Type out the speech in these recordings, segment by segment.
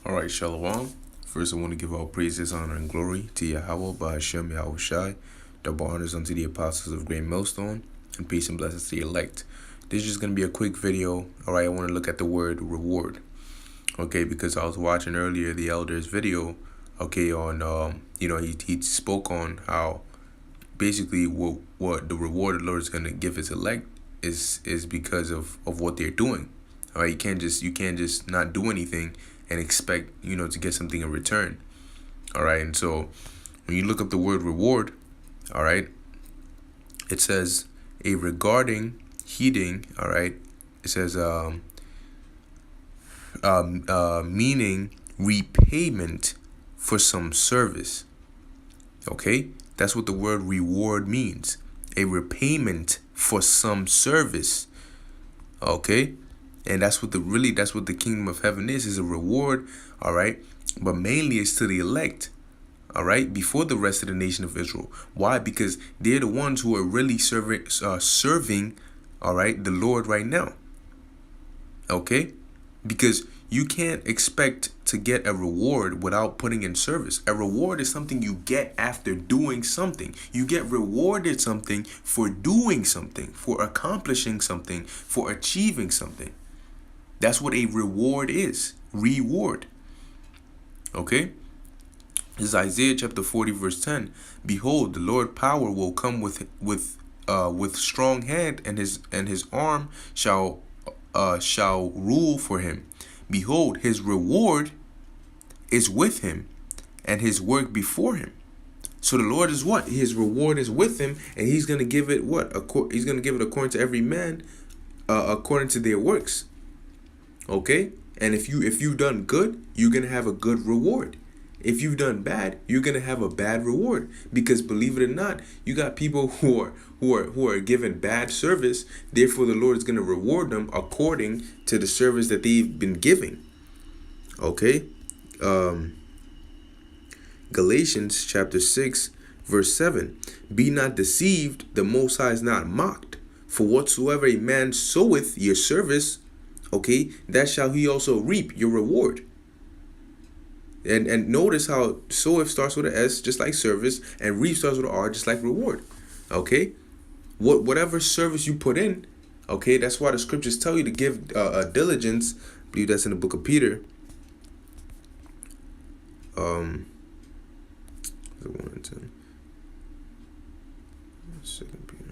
All right, Shalom. First, I want to give all praises, honor, and glory to Yahweh, by Hashem, Yahweh Shai. Double honors unto the apostles of Great Millstone, and peace and blessings to the elect. This is just going to be a quick video. All right, I want to look at the word reward. Okay, because I was watching earlier the elder's video. Okay, on he spoke on how basically what the reward the Lord is going to give his elect is because of what they're doing. All right, you can't just not do anything and expect to get something in return. All right, and so when you look up the word reward, all right, it says a regarding, heeding. All right, it says meaning repayment for some service. Okay, that's what the word reward means. A repayment for some service. Okay, and that's what the kingdom of heaven is a reward. All right, but mainly it's to the elect. All right, before the rest of the nation of Israel. Why? Because they're the ones who are really serving. All right, the Lord right now. Okay, because you can't expect to get a reward without putting in service. A reward is something you get after doing something. You get rewarded something for doing something, for accomplishing something, for achieving something. That's what a reward is. Reward. Okay? This is Isaiah chapter 40 verse 10. Behold, the Lord power will come with strong hand, and his arm shall rule for him. Behold, his reward is with him, and his work before him. So the Lord is what? His reward is with him, and he's going to give it what? He's going to give it according to every man, according to their works. Okay? And if you've done good, you're going to have a good reward. If you've done bad, you're going to have a bad reward. Because believe it or not, you got people who are given bad service. Therefore, the Lord is going to reward them according to the service that they've been giving. Okay? Galatians chapter 6 verse 7. Be not deceived, the Most High is not mocked. For whatsoever a man soweth your service, okay, that shall he also reap, your reward. And notice how soweth starts with an S, just like service, and reap starts with an R, just like reward. Okay? Whatever service you put in, okay, that's why the scriptures tell you to give diligence. I believe that's in the book of Peter. 1 and 10. 2 Peter.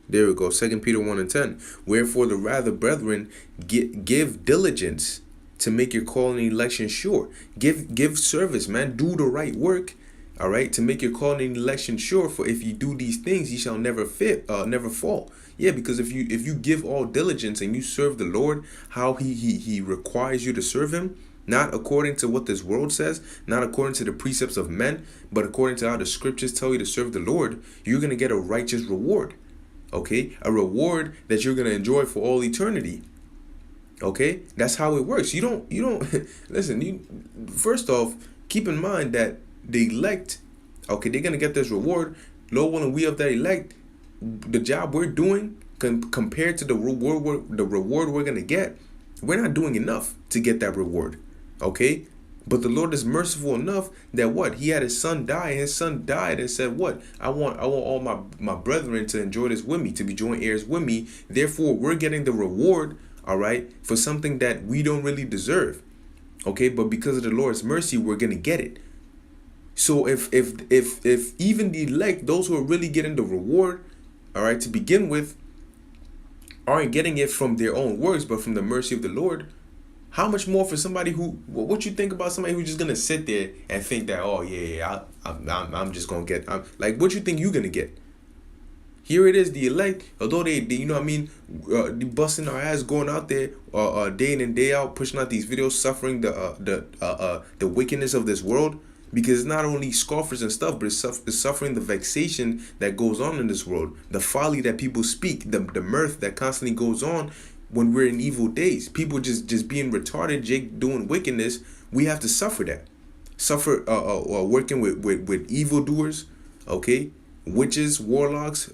There we go. 2 Peter 1 and 10. Wherefore the rather, brethren, give diligence to make your calling and election sure. Give service, man. Do the right work, all right, to make your calling and election sure. For if you do these things, ye shall never fall. Yeah, because if you give all diligence and you serve the Lord how he requires you to serve him, not according to what this world says, not according to the precepts of men, but according to how the scriptures tell you to serve the Lord, you're going to get a righteous reward. Okay, a reward that you're going to enjoy for all eternity. Okay, that's how it works. You don't listen. First off, keep in mind that the elect, okay, they're gonna get this reward. Lord willing, we of that elect, the job we're doing compared to the reward we're gonna get, we're not doing enough to get that reward. Okay, but the Lord is merciful enough that what? He had his son die, and his son died and said, what? I want all my brethren to enjoy this with me, to be joint heirs with me. Therefore, we're getting the reward. All right, for something that we don't really deserve. Okay, but because of the Lord's mercy, we're gonna get it. So if even the elect, those who are really getting the reward, all right, to begin with, aren't getting it from their own works, but from the mercy of the Lord, how much more for somebody who? What you think about somebody who's just gonna sit there and think that, oh yeah, I'm just gonna get, like, what you think you're gonna get? Here it is, the elect, although they busting our ass, going out there day in and day out, pushing out these videos, suffering the wickedness of this world, because it's not only scoffers and stuff, but it's suffering the vexation that goes on in this world, the folly that people speak, the mirth that constantly goes on when we're in evil days. People just being retarded, doing wickedness. We have to suffer that. Suffer working with evildoers, okay? Witches, warlocks,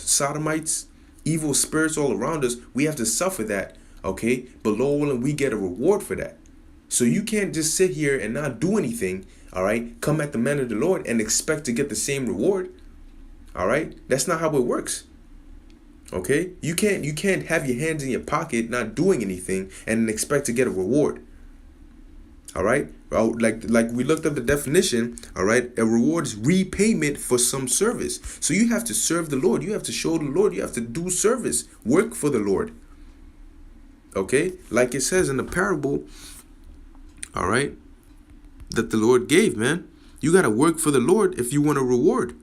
sodomites, evil spirits all around us. We have to suffer that, Okay, but Lord willing, we get a reward for that. So you can't just sit here and not do anything. All right, come at the man of the Lord and expect to get the same reward. All right, that's not how it works. Okay, you can't have your hands in your pocket not doing anything and expect to get a reward. All right, well, like we looked up the definition. All right, a reward is repayment for some service. So you have to serve the Lord. You have to show the Lord. You have to do service, work for the Lord. Okay, like it says in the parable. All right, that the Lord gave, man. You got to work for the Lord if you want a reward.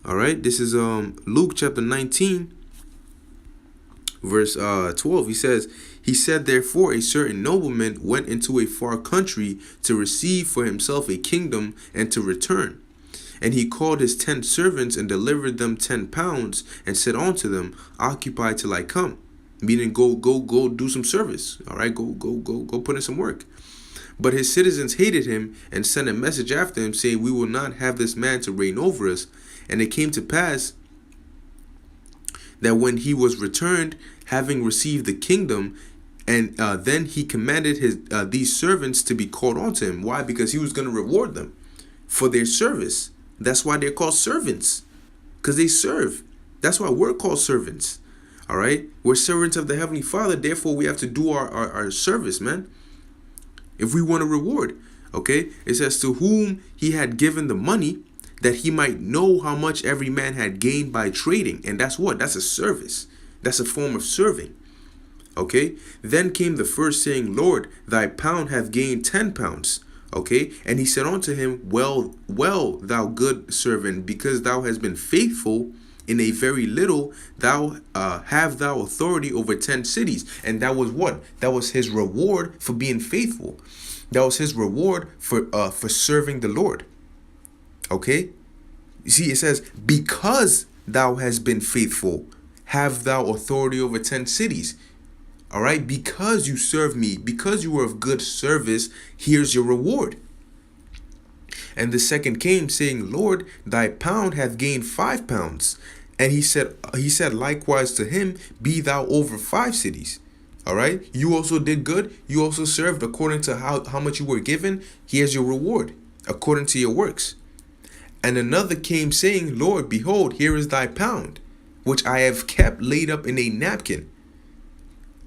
All right, this is Luke chapter 19, verse 12. He said, therefore, a certain nobleman went into a far country to receive for himself a kingdom and to return. And he called his 10 servants and delivered them 10 pounds and said unto them, occupy till I come. Meaning, go do some service. All right, go put in some work. But his citizens hated him and sent a message after him, saying, we will not have this man to reign over us. And it came to pass that when he was returned, having received the kingdom, and then he commanded these servants to be called unto him. Why? Because he was going to reward them for their service. That's why they're called servants, because they serve. That's why we're called servants. All right, we're servants of the Heavenly Father. Therefore, we have to do our service, man, if we want a reward. Okay, it says, to whom he had given the money, that he might know how much every man had gained by trading. And that's what? That's a service. That's a form of serving. Okay. Then came the first, saying, Lord, thy pound hath gained 10 pounds. Okay. And he said unto him, well, thou good servant, because thou hast been faithful in a very little, thou have thou authority over 10 cities. And that was what? That was his reward for being faithful. That was his reward for serving the Lord. Okay, you see, it says, because thou hast been faithful, have thou authority over 10 cities. All right, because you serve me, because you were of good service, here's your reward. And the second came, saying, Lord, thy pound hath gained 5 pounds. And he said likewise to him, be thou over 5 cities. All right, you also did good. You also served according to how much you were given. Here's your reward, according to your works. And another came, saying, Lord, behold, here is thy pound, which I have kept laid up in a napkin.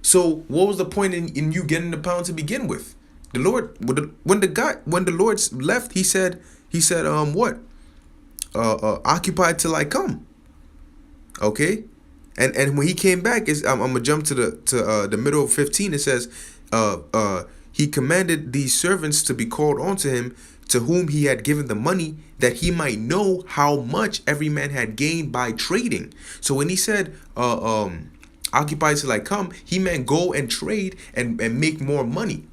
So what was the point in you getting the pound to begin with? The Lord, when the Lord left, he said, what? Occupy till I come. Okay, and when he came back, I'm gonna jump to the middle of 15. It says, he commanded these servants to be called unto him, to whom he had given the money, that he might know how much every man had gained by trading. So when he said, occupy till I come, he meant go and trade and make more money,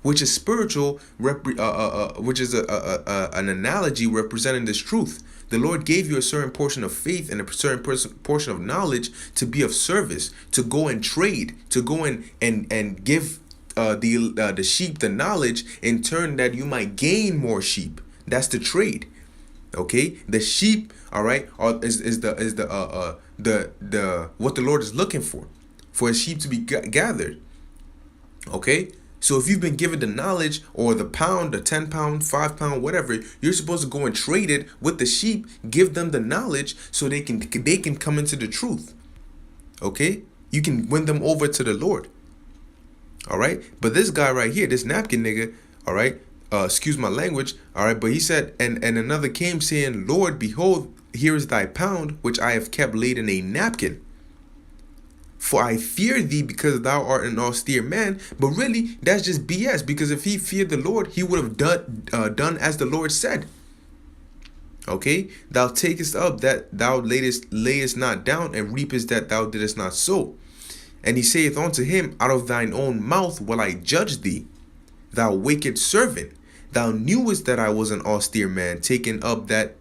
which is spiritual, which is an analogy representing this truth. The Lord gave you a certain portion of faith and a certain portion of knowledge to be of service, to go and trade, to go and give the sheep the knowledge, in turn that you might gain more sheep. That's the trade. Okay, the sheep, all right, is the what the Lord is looking for his sheep to be gathered. Okay, so if you've been given the knowledge, or the pound, the 10 pound, 5 pound, whatever, you're supposed to go and trade it with the sheep, give them the knowledge so they can come into the truth. Okay, you can win them over to the Lord. All right, but this guy right here, this napkin nigga, all right, excuse my language, all right, but he said, and another came, saying, Lord, behold, here is thy pound, which I have kept laid in a napkin. For I fear thee, because thou art an austere man. But really, that's just BS, because if he feared the Lord, he would have done as the Lord said. Okay, thou takest up that thou layest not down, and reapest that thou didst not sow. And he saith unto him, out of thine own mouth will I judge thee, thou wicked servant. Thou knewest that I was an austere man, taken up that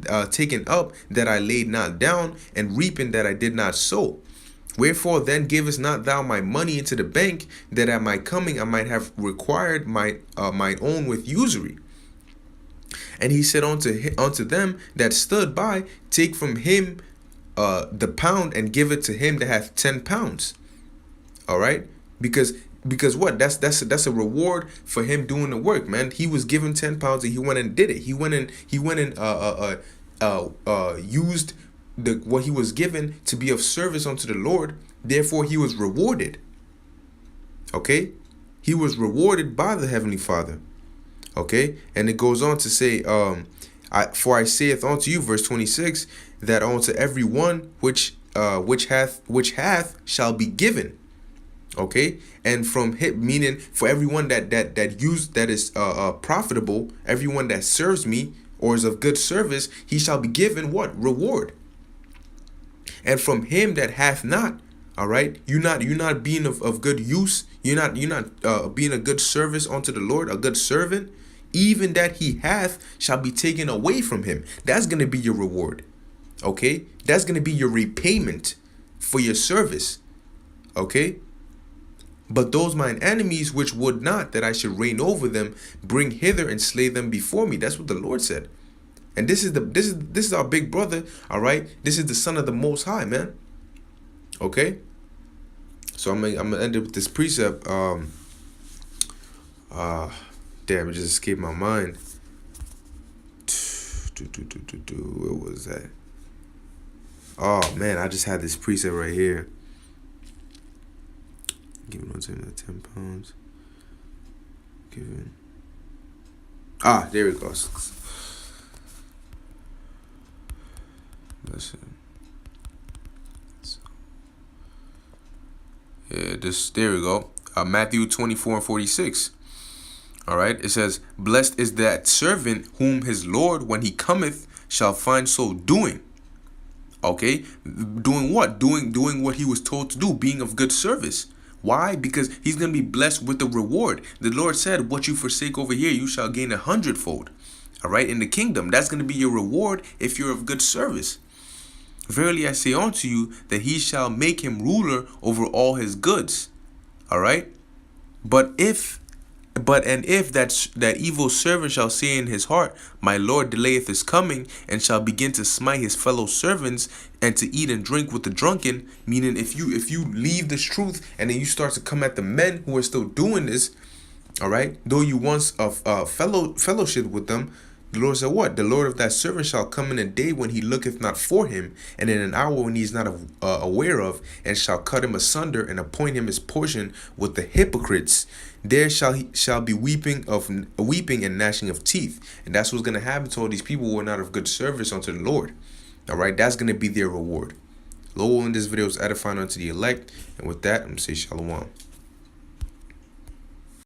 I laid not down, and reaping that I did not sow. Wherefore then givest not thou my money into the bank, that at my coming I might have required mine own with usury? And he said unto them that stood by, take from him the pound, and give it to him that hath 10 pounds. All right, because what? That's a reward for him doing the work, man. He was given 10 pounds and he went and did it. He went and used the what he was given to be of service unto the Lord. Therefore, he was rewarded. Okay, he was rewarded by the Heavenly Father. Okay, and it goes on to say, for I saith unto you, verse 26, that unto every one which hath shall be given. Okay, and from him, meaning for everyone that is profitable, everyone that serves me or is of good service, he shall be given what? Reward. And from him that hath not, all right, you're not being of good use, you're not being a good service unto the Lord, a good servant, even that he hath shall be taken away from him. That's going to be your reward. Okay, that's going to be your repayment for your service. Okay, but those mine enemies which would not that I should reign over them, bring hither and slay them before me. That's what the Lord said. And this is our big brother. All right, this is the Son of the Most High, man. Okay, so I'm gonna end it with this precept. Damn, it just escaped my mind. Where was that? Oh man, I just had this precept right here. Giving on him 10 pounds. Giving. There it goes. Listen. Yeah, there we go. Matthew 24:46. All right, it says, "Blessed is that servant whom his Lord, when he cometh, shall find so doing." Okay, doing what? Doing what he was told to do, being of good service. Why? Because he's going to be blessed with the reward. The Lord said, what you forsake over here, you shall gain 100-fold. All right, in the kingdom, that's going to be your reward if you're of good service. Verily I say unto you that he shall make him ruler over all his goods. All right, but if that evil servant shall say in his heart, my Lord delayeth his coming, and shall begin to smite his fellow servants, and to eat and drink with the drunken, meaning if you leave this truth and then you start to come at the men who are still doing this, all right, though you once fellowship with them, the Lord said what? The Lord of that servant shall come in a day when he looketh not for him, and in an hour when he is not aware of, and shall cut him asunder, and appoint him his portion with the hypocrites. There shall be weeping and gnashing of teeth. And that's what's going to happen to all these people who are not of good service unto the Lord. All right, that's going to be their reward. Lord, in this video is edifying unto the elect. And with that, I'm going to say shalom.